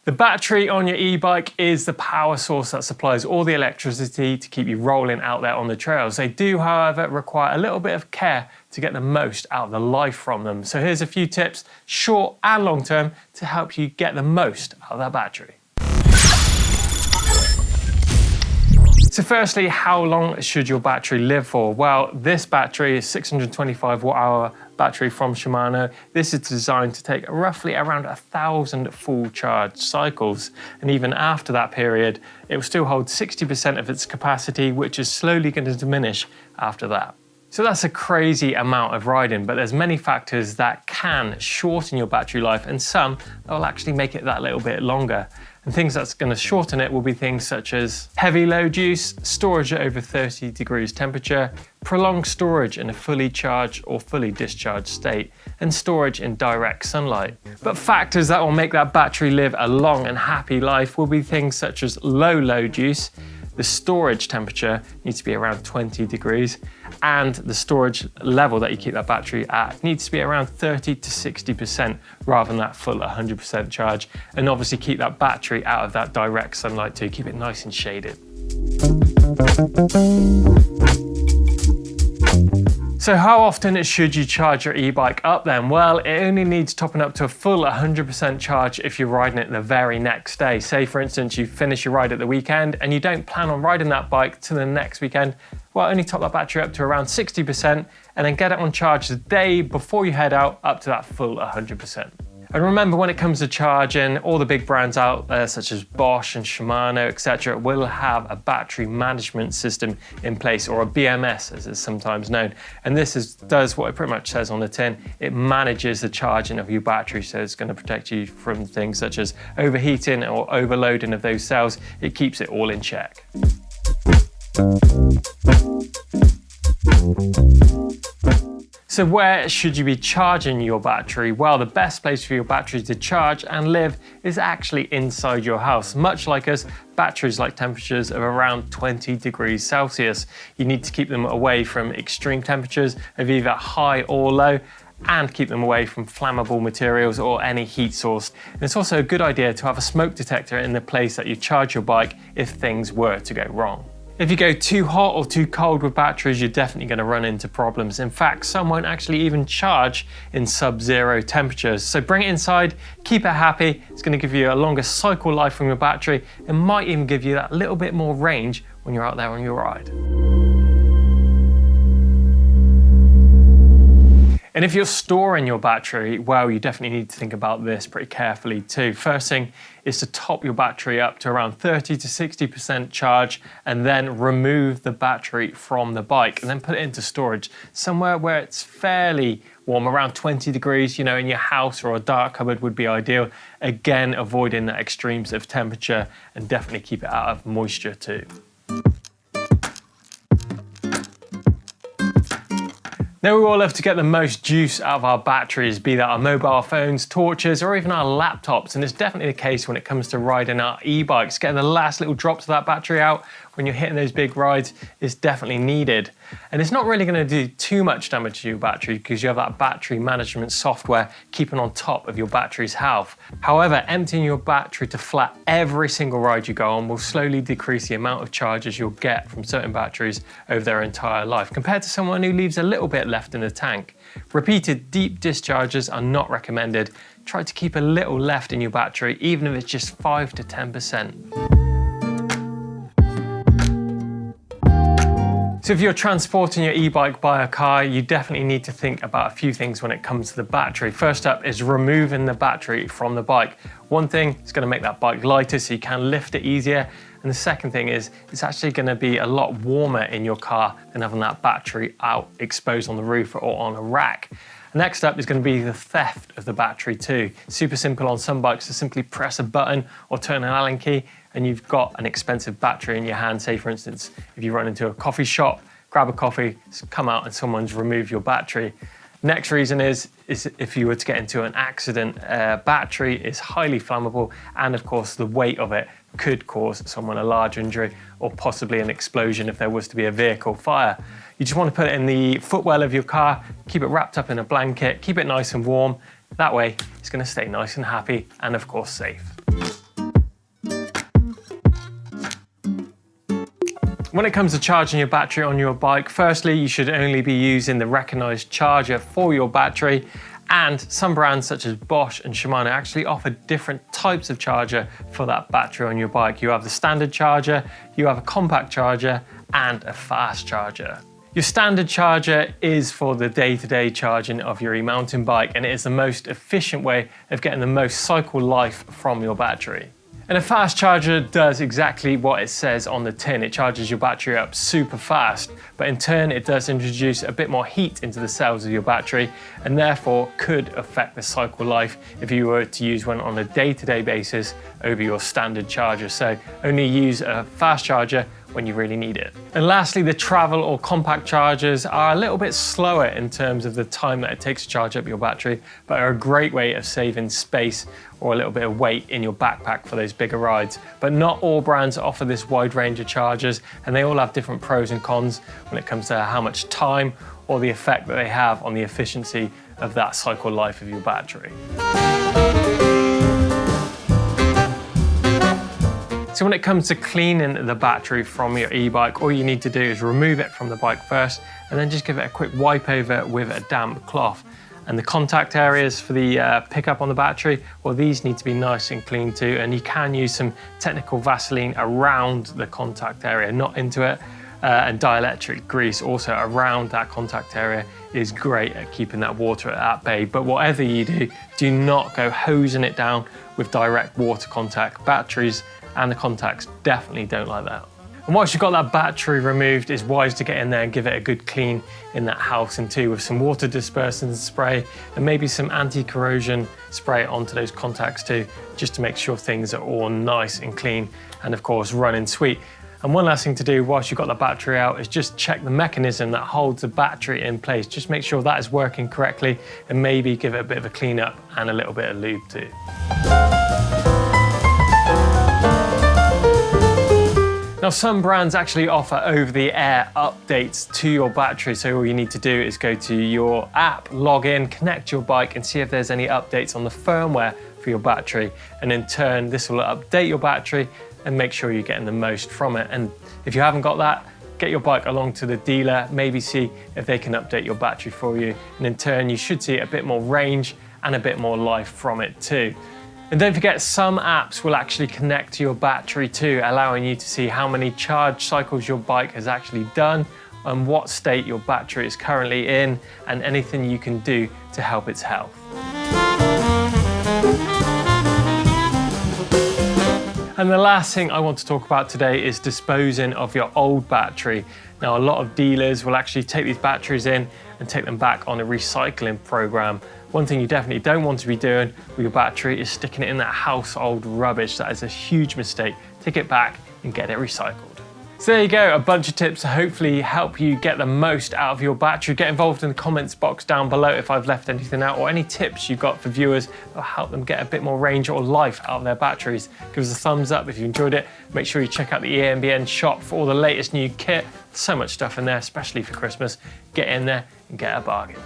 The battery on your e-bike is the power source that supplies all the electricity to keep you rolling out there on the trails. They do, however, require a little bit of care to get the most out of the life from them. So here's a few tips, short and long term, to help you get the most out of that battery. So firstly, how long should your battery live for? Well, this battery is 625 watt-hour battery from Shimano. This is designed to take roughly around 1,000 full charge cycles. And even after that period, it will still hold 60% of its capacity, which is slowly going to diminish after that. So that's a crazy amount of riding, but there's many factors that can shorten your battery life and some that will actually make it that little bit longer. And things that's going to shorten it will be things such as heavy load use, storage at over 30 degrees temperature, prolonged storage in a fully charged or fully discharged state, and storage in direct sunlight. But factors that will make that battery live a long and happy life will be things such as low load use. The storage temperature needs to be around 20 degrees and the storage level that you keep that battery at needs to be around 30 to 60% rather than that full 100% charge. And obviously keep that battery out of that direct sunlight too, keep it nice and shaded. So how often should you charge your e-bike up then? Well, it only needs topping up to a full 100% charge if you're riding it the very next day. Say for instance, you finish your ride at the weekend and you don't plan on riding that bike to the next weekend. Well, only top that battery up to around 60% and then get it on charge the day before you head out up to that full 100%. And remember, when it comes to charging, all the big brands out there, such as Bosch and Shimano, etc., will have a battery management system in place, or a BMS as it's sometimes known. And this does what it pretty much says on the tin. It manages the charging of your battery, so it's going to protect you from things such as overheating or overloading of those cells. It keeps it all in check. So where should you be charging your battery? Well, the best place for your battery to charge and live is actually inside your house. Much like us, batteries like temperatures of around 20 degrees Celsius. You need to keep them away from extreme temperatures of either high or low, and keep them away from flammable materials or any heat source. And it's also a good idea to have a smoke detector in the place that you charge your bike if things were to go wrong. If you go too hot or too cold with batteries, you're definitely going to run into problems. In fact, some won't actually even charge in sub-zero temperatures. So bring it inside, keep it happy. It's going to give you a longer cycle life from your battery and might even give you that little bit more range when you're out there on your ride. And if you're storing your battery, well, you definitely need to think about this pretty carefully too. First thing is to top your battery up to around 30 to 60% charge and then remove the battery from the bike and then put it into storage somewhere where it's fairly warm, around 20 degrees, in your house, or a dark cupboard would be ideal. Again, avoiding the extremes of temperature, and definitely keep it out of moisture too. Now, we all love to get the most juice out of our batteries, be that our mobile phones, torches, or even our laptops. And it's definitely the case when it comes to riding our e-bikes. Getting the last little drops of that battery out when you're hitting those big rides is definitely needed. And it's not really going to do too much damage to your battery because you have that battery management software keeping on top of your battery's health. However, emptying your battery to flat every single ride you go on will slowly decrease the amount of charges you'll get from certain batteries over their entire life, compared to someone who leaves a little bit left in the tank. Repeated deep discharges are not recommended. Try to keep a little left in your battery, even if it's just 5 to 10%. So if you're transporting your e-bike by a car, you definitely need to think about a few things when it comes to the battery. First up is removing the battery from the bike. One thing is going to make that bike lighter so you can lift it easier. And the second thing is it's actually going to be a lot warmer in your car than having that battery out exposed on the roof or on a rack. Next up is going to be the theft of the battery too. Super simple on some bikes to simply press a button or turn an Allen key and you've got an expensive battery in your hand. Say for instance, if you run into a coffee shop, grab a coffee, come out and someone's removed your battery. Next reason is if you were to get into an accident, battery is highly flammable and of course the weight of it could cause someone a large injury or possibly an explosion if there was to be a vehicle fire. You just want to put it in the footwell of your car, keep it wrapped up in a blanket, keep it nice and warm. That way it's going to stay nice and happy and of course safe. When it comes to charging your battery on your bike, firstly, you should only be using the recognized charger for your battery. And some brands such as Bosch and Shimano actually offer different types of charger for that battery on your bike. You have the standard charger, you have a compact charger, and a fast charger. Your standard charger is for the day-to-day charging of your e-mountain bike, and it is the most efficient way of getting the most cycle life from your battery. And a fast charger does exactly what it says on the tin. It charges your battery up super fast, but in turn it does introduce a bit more heat into the cells of your battery, and therefore could affect the cycle life if you were to use one on a day-to-day basis over your standard charger. So only use a fast charger when you really need it. And lastly, the travel or compact chargers are a little bit slower in terms of the time that it takes to charge up your battery, but are a great way of saving space or a little bit of weight in your backpack for those bigger rides. But not all brands offer this wide range of chargers, and they all have different pros and cons when it comes to how much time or the effect that they have on the efficiency of that cycle life of your battery. So when it comes to cleaning the battery from your e-bike, all you need to do is remove it from the bike first and then just give it a quick wipe over with a damp cloth. And the contact areas for the pickup on the battery, well, these need to be nice and clean too, and you can use some technical Vaseline around the contact area, not into it. And dielectric grease also around that contact area is great at keeping that water at bay. But whatever you do, do not go hosing it down with direct water contact. Batteries and the contacts definitely don't like that. And once you've got that battery removed, it's wise to get in there and give it a good clean in that housing too, with some water dispersant spray and maybe some anti-corrosion spray onto those contacts too, just to make sure things are all nice and clean and of course running sweet. And one last thing to do whilst you've got the battery out is just check the mechanism that holds the battery in place. Just make sure that is working correctly and maybe give it a bit of a clean up and a little bit of lube too. Now, some brands actually offer over-the-air updates to your battery, so all you need to do is go to your app, log in, connect your bike and see if there's any updates on the firmware for your battery, and in turn this will update your battery and make sure you're getting the most from it. And if you haven't got that, get your bike along to the dealer, maybe see if they can update your battery for you, and in turn you should see a bit more range and a bit more life from it too. And don't forget, some apps will actually connect to your battery too, allowing you to see how many charge cycles your bike has actually done and what state your battery is currently in, and anything you can do to help its health. And the last thing I want to talk about today is disposing of your old battery. Now, a lot of dealers will actually take these batteries in and take them back on a recycling program. One thing you definitely don't want to be doing with your battery is sticking it in that household rubbish. That is a huge mistake. Take it back and get it recycled. So there you go, a bunch of tips to hopefully help you get the most out of your battery. Get involved in the comments box down below if I've left anything out, or any tips you've got for viewers that will help them get a bit more range or life out of their batteries. Give us a thumbs up if you enjoyed it. Make sure you check out the EMBN shop for all the latest new kit. So much stuff in there, especially for Christmas. Get in there and get a bargain.